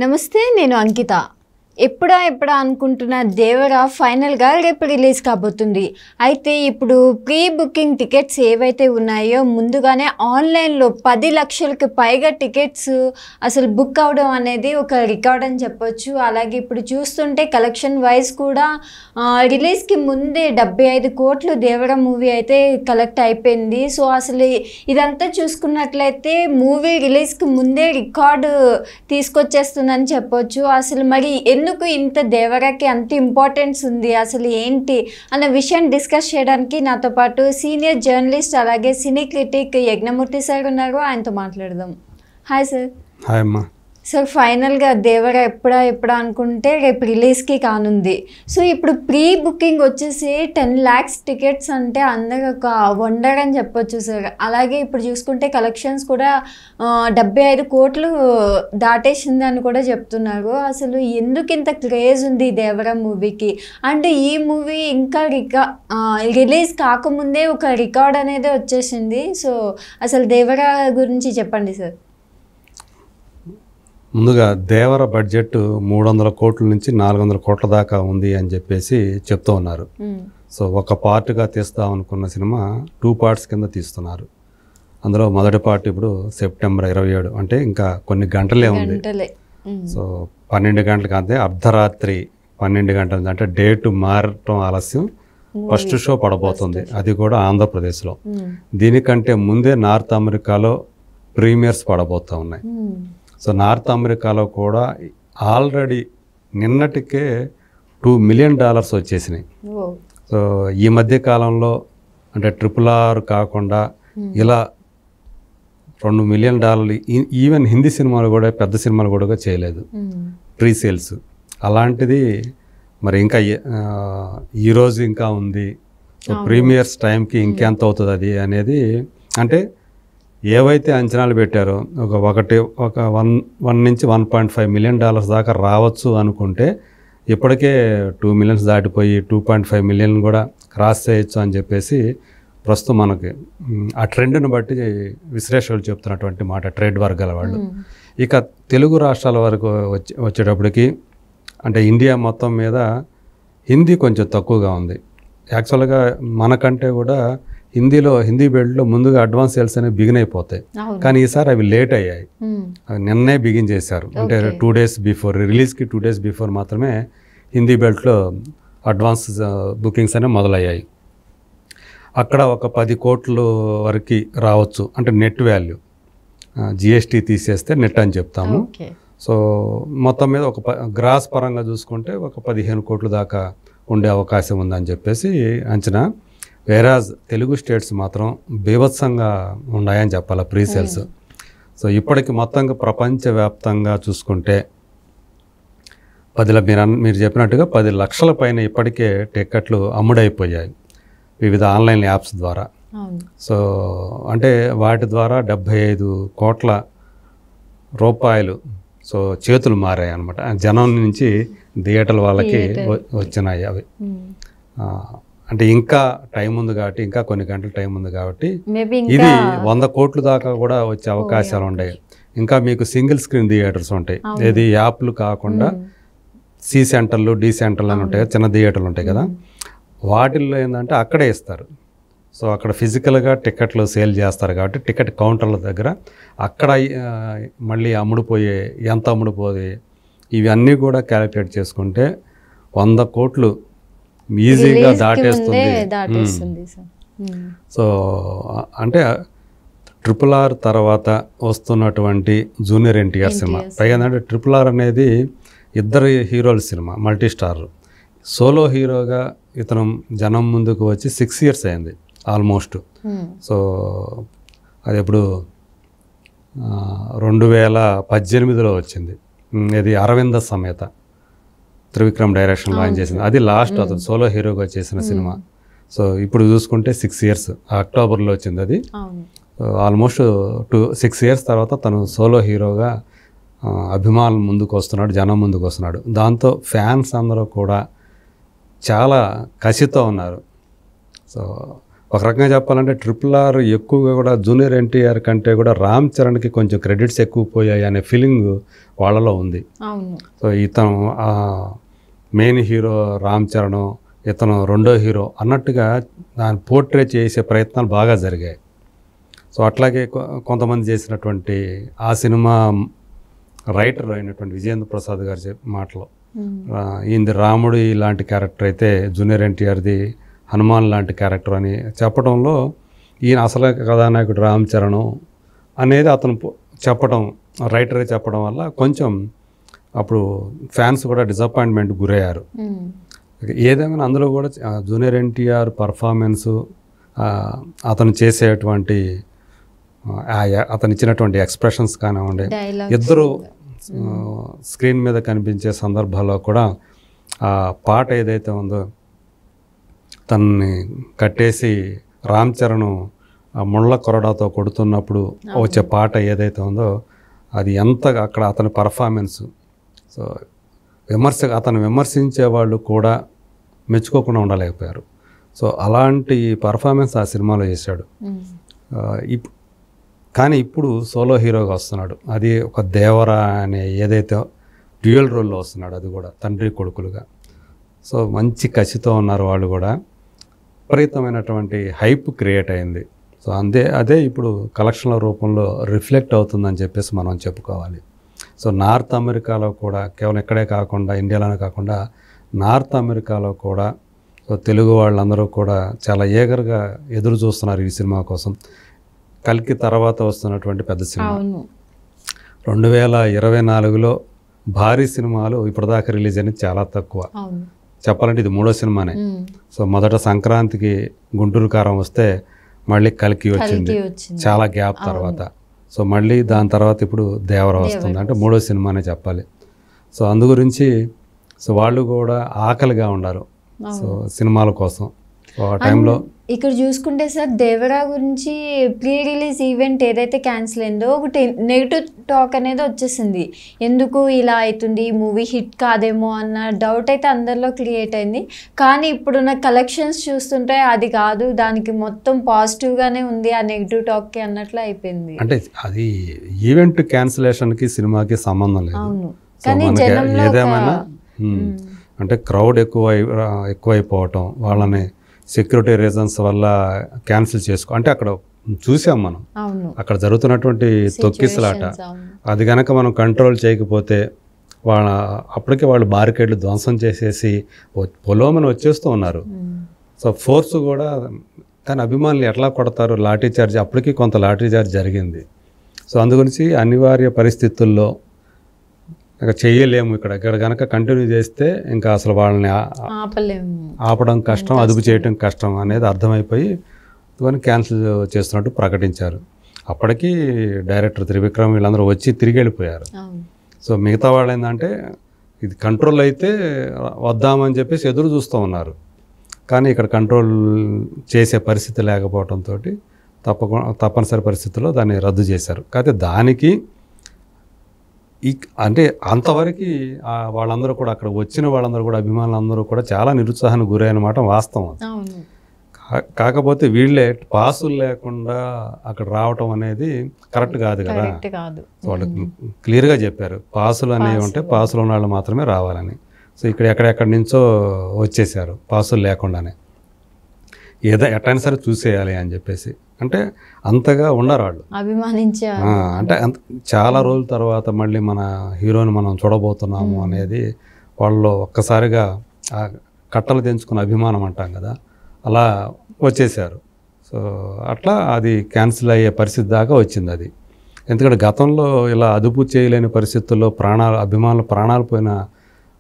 నమస్తే, నేను అంకిత. ఎప్పుడా అనుకుంటున్న దేవర ఫైనల్గా రేపు రిలీజ్ కాబోతుంది. అయితే ఇప్పుడు ప్రీ బుకింగ్ టికెట్స్ ఏవైతే ఉన్నాయో ముందుగానే ఆన్లైన్లో 10 లక్షలకు పైగా టికెట్స్ అసలు బుక్ అవడం అనేది ఒక రికార్డ్ అని చెప్పొచ్చు. అలాగే ఇప్పుడు చూస్తుంటే కలెక్షన్ వైజ్ కూడా రిలీజ్కి ముందే 75 కోట్లు దేవర మూవీ అయితే కలెక్ట్ అయిపోయింది. సో అసలు ఇదంతా చూసుకున్నట్లయితే మూవీ రిలీజ్కి ముందే రికార్డు తీసుకొచ్చేస్తుందని చెప్పొచ్చు. అసలు మరి ఎందుకు ఇంత దేవరకి అంత ఇంపార్టెన్స్ ఉంది, అసలు ఏంటి అన్న విషయం డిస్కస్ చేయడానికి నాతో పాటు సీనియర్ జర్నలిస్ట్ అలాగే సినీ క్రిటిక్ యజ్ఞమూర్తి సార్ ఉన్నారు. ఆయనతో మాట్లాడదాం. Hi sir. హాయ్ అమ్మా. సార్, ఫైనల్గా దేవర ఎప్పుడా అనుకుంటే రేపు రిలీజ్కి కానుంది. సో ఇప్పుడు ప్రీ బుకింగ్ వచ్చేసి 10 lakhs టికెట్స్ అంటే అందరూ ఒక వండర్ అని చెప్పొచ్చు సార్. అలాగే ఇప్పుడు చూసుకుంటే కలెక్షన్స్ కూడా 75 కోట్లు దాటేసింది అని కూడా చెప్తున్నారు. అసలు ఎందుకు ఇంత క్రేజ్ ఉంది దేవర మూవీకి? అంటే ఈ మూవీ ఇంకా రిలీజ్ కాకముందే ఒక రికార్డ్ అనేది వచ్చేసింది. సో అసలు దేవర గురించి చెప్పండి సార్. ముందుగా దేవర బడ్జెట్ 300 కోట్ల నుంచి 400 కోట్ల దాకా ఉంది అని చెప్పేసి చెప్తూ ఉన్నారు. సో ఒక పార్ట్గా తీస్తాం అనుకున్న సినిమా 2 parts కింద తీస్తున్నారు. అందులో మొదటి పార్ట్ ఇప్పుడు సెప్టెంబర్ 27, అంటే ఇంకా కొన్ని గంటలే ఉంది. సో 12 గంటలకు అంతే, అర్ధరాత్రి 12 గంటలు, అంటే డేట్ మారటం ఆలస్యం. ఫస్ట్ షో పడబోతుంది, అది కూడా ఆంధ్రప్రదేశ్లో. దీనికంటే ముందే నార్త్ అమెరికాలో ప్రీమియర్స్ పడబోతూ ఉన్నాయి. సో నార్త్ అమెరికాలో కూడా ఆల్రెడీ నిన్నటికే $2 million వచ్చేసినాయి. సో ఈ మధ్య కాలంలో అంటే RRR కాకుండా ఇలా $2 million ఈవెన్ హిందీ సినిమాలు కూడా, పెద్ద సినిమాలు కూడా చేయలేదు ప్రీ సేల్స్. అలాంటిది మరి ఇంకా ఈరోజు ఇంకా ఉంది. సో ప్రీమియర్స్ టైంకి ఇంకెంత అవుతుంది అది అనేది, అంటే ఏవైతే అంచనాలు పెట్టారో ఒక 1 నుంచి $1.5 million దాకా రావచ్చు అనుకుంటే ఇప్పటికే 2 million దాటిపోయి 2.5 million కూడా క్రాస్ చేయొచ్చు అని చెప్పేసి ప్రస్తుతం మనకి ఆ ట్రెండ్ని బట్టి విశ్లేషకులు చెప్తున్నటువంటి మాట, ట్రేడ్ వర్గాల వాళ్ళు. ఇక తెలుగు రాష్ట్రాల వరకు వచ్చేటప్పటికి అంటే ఇండియా మొత్తం మీద హిందీ కొంచెం తక్కువగా ఉంది. యాక్చువల్గా మనకంటే కూడా హిందీ బెల్ట్లో ముందుగా అడ్వాన్స్ సేల్స్ అనేవి బిగిన్ అయిపోతాయి. కానీ ఈసారి అవి లేట్ అయ్యాయి. నిన్నే బిగిన్ చేశారు, అంటే 2 days బిఫోర్ రిలీజ్కి 2 days బిఫోర్ మాత్రమే హిందీ బెల్ట్లో అడ్వాన్స్ బుకింగ్స్ అనేవి మొదలయ్యాయి. అక్కడ ఒక 10 కోట్ల వరకు రావచ్చు, అంటే నెట్ వాల్యూ, GST తీసేస్తే నెట్ అని చెప్తాము. సో మొత్తం మీద ఒక గ్రాస్ పరంగా చూసుకుంటే ఒక 15 కోట్ల దాకా ఉండే అవకాశం ఉందని చెప్పేసి అంచనా. వేరాజ్ తెలుగు స్టేట్స్ మాత్రం బీభత్సంగా ఉన్నాయని చెప్పాలి ప్రీ సేల్స్. సో ఇప్పటికి మొత్తంగా ప్రపంచవ్యాప్తంగా చూసుకుంటే మీరు చెప్పినట్టుగా 10 లక్షల పైన ఇప్పటికే టికెట్లు అమ్ముడైపోయాయి వివిధ ఆన్లైన్ యాప్స్ ద్వారా. సో అంటే వాటి ద్వారా 75 కోట్ల రూపాయలు సో చేతులు మారాయి అన్నమాట. జనం నుంచి థియేటర్ల వాళ్ళకి వచ్చినాయి అవి. అంటే ఇంకా టైం ఉంది కాబట్టి, ఇంకా కొన్ని గంటల టైం ఉంది కాబట్టి ఇది 100 కోట్ల దాకా కూడా వచ్చే అవకాశాలు ఉన్నాయి. ఇంకా మీకు సింగిల్ స్క్రీన్ థియేటర్స్ ఉంటాయి, ఏది యాప్లు కాకుండా C సెంటర్లు, D సెంటర్లు అని ఉంటాయి, చిన్న థియేటర్లు ఉంటాయి కదా. వాటిల్లో ఏంటంటే అక్కడే ఇస్తారు. సో అక్కడ ఫిజికల్గా టికెట్లు సేల్ చేస్తారు కాబట్టి టికెట్ కౌంటర్ల దగ్గర అక్కడ మళ్ళీ ఎంత అమ్ముడుపోయి ఇవన్నీ కూడా క్యాలిక్యులేట్ చేసుకుంటే 100 కోట్లు ఈజీగా దాటేస్తుంది. సో అంటే RRR తర్వాత వస్తున్నటువంటి జూనియర్ ఎన్టీఆర్ సినిమా, పైగా ఏంటంటే RRR అనేది 2 హీరోల సినిమా, మల్టీ స్టార్. సోలో హీరోగా ఇతను జనం ముందుకు వచ్చి 6 years అయింది ఆల్మోస్ట్. సో అది ఎప్పుడు 2018లో వచ్చింది. ఇది అరవింద సమేత త్రివిక్రమ్ డైరెక్షన్లో ఆయన చేసింది. అది లాస్ట్ అతను సోలో హీరోగా చేసిన సినిమా. సో ఇప్పుడు చూసుకుంటే 6 years, అక్టోబర్లో వచ్చింది అది. ఆల్మోస్ట్ 6 years తర్వాత తను సోలో హీరోగా అభిమానులు ముందుకు వస్తున్నాడు, జనం ముందుకు వస్తున్నాడు. దాంతో ఫ్యాన్స్ అందరూ కూడా చాలా కసితో ఉన్నారు. సో ఒక రకంగా చెప్పాలంటే RRR ఎక్కువగా కూడా జూనియర్ ఎన్టీఆర్ కంటే కూడా రామ్ చరణ్కి కొంచెం క్రెడిట్స్ ఎక్కువ పోయాయి అనే ఫీలింగ్ వాళ్ళలో ఉంది. అవును. సో ఇతను మెయిన్ హీరో రామ్ చరణ్, ఇతను రెండో హీరో అన్నట్టుగా దాన్ని పోర్ట్రే చేసే ప్రయత్నాలు బాగా జరిగాయి. సో అట్లాగే కొంతమంది చేసినటువంటి ఆ సినిమా రైటర్ అయినటువంటి విజయేంద్ర ప్రసాద్ గారి మాటలో ఈయనది రాముడు ఇలాంటి క్యారెక్టర్ అయితే జూనియర్ ఎన్టీఆర్ది హనుమాన్ లాంటి క్యారెక్టర్ అని చెప్పడంలో ఈయన అసలు కథానాయకుడు రామ్ చరణ్ అనేది అతను చెప్పడం, రైటరే చెప్పడం వల్ల కొంచెం అప్పుడు ఫ్యాన్స్ కూడా డిసప్పాయింట్మెంట్ గురయ్యారు. ఏదేమైనా అందులో కూడా జూనియర్ ఎన్టీఆర్ పర్ఫార్మెన్సు, అతను చేసేటువంటి అతను ఇచ్చినటువంటి ఎక్స్ప్రెషన్స్ కానివ్వండి, ఇద్దరు స్క్రీన్ మీద కనిపించే సందర్భాల్లో కూడా ఆ పాట ఏదైతే ఉందో తనని కట్టేసి రామ్ చరణ్ ఆ ముళ్ళ కొరడాతో కొడుతున్నప్పుడు వచ్చే పాట ఏదైతే ఉందో అది ఎంత అక్కడ అతని పర్ఫార్మెన్స్. సో అతను విమర్శించే వాళ్ళు కూడా మెచ్చుకోకుండా ఉండలేకపోయారు. సో అలాంటి పర్ఫార్మెన్స్ ఆ సినిమాలో చేశాడు. కానీ ఇప్పుడు సోలో హీరోగా వస్తున్నాడు. అది ఒక దేవరా అనే ఏదైతే డ్యూయల్ రోల్లో వస్తున్నాడు, అది కూడా తండ్రి కొడుకులుగా. సో మంచి కసితో ఉన్నారు వాళ్ళు కూడా. విపరీతమైనటువంటి హైప్ క్రియేట్ అయింది. సో అదే ఇప్పుడు కలెక్షన్ల రూపంలో రిఫ్లెక్ట్ అవుతుందని చెప్పేసి మనం చెప్పుకోవాలి. సో నార్త్ అమెరికాలో కూడా, కేవలం ఇక్కడే కాకుండా ఇండియాలోనే కాకుండా నార్త్ అమెరికాలో కూడా సో తెలుగు వాళ్ళందరూ కూడా చాలా ఏగర్గా ఎదురు చూస్తున్నారు ఈ సినిమా కోసం. కల్కి తర్వాత వస్తున్నటువంటి పెద్ద సినిమా. 2024లో భారీ సినిమాలు ఇప్పటిదాకా రిలీజ్ అనేది చాలా తక్కువ. చెప్పాలంటే ఇది 3వ సినిమానే. సో మొదట సంక్రాంతికి గుంటూరు కారం వస్తే మళ్ళీ కల్కి వచ్చింది చాలా గ్యాప్ తర్వాత. సో మళ్ళీ దాని తర్వాత ఇప్పుడు దేవర వస్తుంది, అంటే 3వ సినిమానే చెప్పాలి. సో అందు గురించి సో వాళ్ళు కూడా ఆకలిగా ఉన్నారు సో సినిమాల కోసం. సో ఆ టైంలో ఇక్కడ చూసుకుంటే సార్, దేవరా గురించి ప్రీ రిలీజ్ ఈవెంట్ ఏదైతే క్యాన్సిల్ అయిందో ఒకటి నెగిటివ్ టాక్ అనేది వచ్చేసింది. ఎందుకు ఇలా అవుతుంది, మూవీ హిట్ కాదేమో అన్న డౌట్ అయితే అందరిలో క్రియేట్ అయింది. కానీ ఇప్పుడున్న కలెక్షన్స్ చూస్తుంటే అది కాదు, దానికి మొత్తం పాజిటివ్గానే ఉంది ఆ నెగిటివ్ టాక్కి అన్నట్లు అయిపోయింది. అంటే అది ఈవెంట్ క్యాన్సిలేషన్కి సినిమాకి సంబంధం లేదు. అవును, కానీ జనంలో ఏదేమైనా అంటే క్రౌడ్ ఎక్కువైపోవటం, వాళ్ళని సెక్యూరిటీ రీజన్స్ వల్ల క్యాన్సిల్ అంటే అక్కడ చూసాం మనం, అక్కడ జరుగుతున్నటువంటి తొక్కిసలాట. అది కనుక మనం కంట్రోల్ చేయకపోతే అప్పటికే వాళ్ళు బారికేడ్లు ధ్వంసం చేసేసి పొలోమని వచ్చేస్తూ ఉన్నారు. సో ఫోర్స్ కూడా, కానీ అభిమానులు ఎట్లా కొడతారు, లాఠీ చార్జ్, అప్పటికి కొంత లాఠీ చార్జ్ జరిగింది. సో అందుగురించి అనివార్య పరిస్థితుల్లో చేయలేము, ఇక్కడ కనుక కంటిన్యూ చేస్తే ఇంకా అసలు వాళ్ళని ఆపడం కష్టం, అదుపు చేయడం కష్టం అనేది అర్థమైపోయి క్యాన్సిల్ చేస్తున్నట్టు ప్రకటించారు. అప్పటికి డైరెక్టర్ త్రివిక్రమ్ వీళ్ళందరూ వచ్చి తిరిగి వెళ్ళిపోయారు. సో మిగతా వాళ్ళు ఏంటంటే ఇది కంట్రోల్ అయితే వద్దామని చెప్పేసి ఎదురు చూస్తూ ఉన్నారు. కానీ ఇక్కడ కంట్రోల్ చేసే పరిస్థితి లేకపోవడంతో తప్పనిసరి పరిస్థితుల్లో దాన్ని రద్దు చేశారు. కాకపోతే దానికి అంటే అంతవరకు వాళ్ళందరూ కూడా, అక్కడ వచ్చిన వాళ్ళందరూ కూడా, అభిమానులందరూ కూడా చాలా నిరుత్సాహానికి గురైనమాట వాస్తవం. కాకపోతే వీళ్ళే పాసులు లేకుండా అక్కడ రావటం అనేది కరెక్ట్ కాదు కదా. వాళ్ళు క్లియర్గా చెప్పారు పాసులు అనేవి ఉంటే పాసులు ఉన్న వాళ్ళు మాత్రమే రావాలని. సో ఇక్కడ ఎక్కడెక్కడి నుంచో వచ్చేసారు పాసులు లేకుండానే, ఎట్టైనా సరే చూసేయాలి అని చెప్పేసి. అంటే అంతగా ఉండరు వాళ్ళు, అంటే చాలా రోజుల తర్వాత మళ్ళీ మన హీరోని మనం చూడబోతున్నాము అనేది వాళ్ళు ఒక్కసారిగా కట్టలు తెంచుకున్న అభిమానం అంటాం కదా, అలా వచ్చేసారు. సో అట్లా అది క్యాన్సిల్ అయ్యే పరిస్థితి దాకా వచ్చింది అది. ఎందుకంటే గతంలో ఇలా అదుపు చేయలేని పరిస్థితుల్లో అభిమానులు ప్రాణాలు పోయిన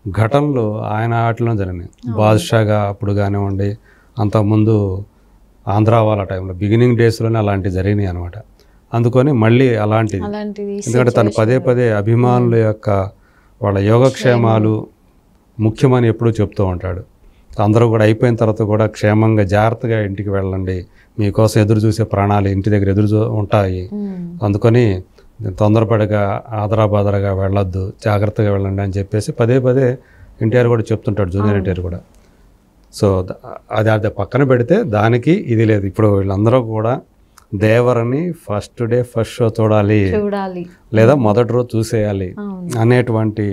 ఘటనలు ఆయన వాటిలో జరిగినాయి. బాద్షాగా అప్పుడు కానివ్వండి, అంతకుముందు ఆంధ్ర వాళ్ళ టైంలో బిగినింగ్ డేస్లోనే అలాంటివి జరిగినాయి అనమాట. అందుకని మళ్ళీ అలాంటిది, ఎందుకంటే తను పదే అభిమానుల యొక్క వాళ్ళ యోగక్షేమాలు ముఖ్యమని ఎప్పుడూ చెప్తూ ఉంటాడు. అందరూ కూడా అయిపోయిన తర్వాత కూడా క్షేమంగా జాగ్రత్తగా ఇంటికి వెళ్ళండి, మీకోసం ఎదురు చూసే ప్రాణాలు ఇంటి దగ్గర ఉంటాయి, అందుకని తొందరపడిగా ఆదరాబాదరగా వెళ్ళొద్దు, జాగ్రత్తగా వెళ్ళండి అని చెప్పేసి పదే ఎన్టీఆర్ కూడా చెప్తుంటాడు, జూనియర్ ఎన్టీఆర్ కూడా. సో అది పక్కన పెడితే దానికి ఇది లేదు. ఇప్పుడు వీళ్ళందరూ కూడా దేవరని ఫస్ట్ డే ఫస్ట్ షో చూడాలి లేదా మొదటి రోజు చూసేయాలి అనేటువంటి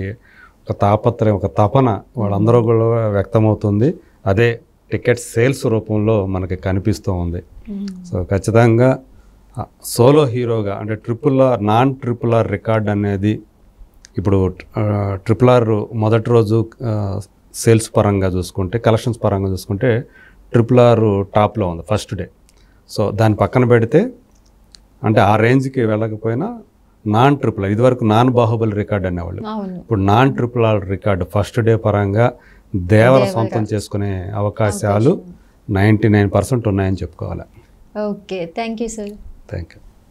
ఒక తాపత్రయం, ఒక తపన వాళ్ళందరూ కూడా వ్యక్తమవుతుంది. అదే టికెట్ సేల్స్ రూపంలో మనకి కనిపిస్తూ ఉంది. సో ఖచ్చితంగా సోలో హీరోగా అంటే నాన్ ట్రిపుల్ ఆర్ రికార్డ్ అనేది ఇప్పుడు ట్రిపుల్ ఆర్ మొదటి రోజు సేల్స్ పరంగా చూసుకుంటే, కలెక్షన్స్ పరంగా చూసుకుంటే ట్రిపుల్ ఆర్ టాప్లో ఉంది ఫస్ట్ డే. సో దాన్ని పక్కన పెడితే అంటే ఆ రేంజ్కి వెళ్ళకపోయినా నాన్ ట్రిపుల్ ఆర్, ఇదివరకు నాన్ బాహుబలి రికార్డ్ అనేవాళ్ళు, ఇప్పుడు non triple R record first day పరంగా దేవర సొంతం చేసుకునే అవకాశాలు 99% ఉన్నాయని చెప్పుకోవాలి. Okay, thank you sir. Thank you.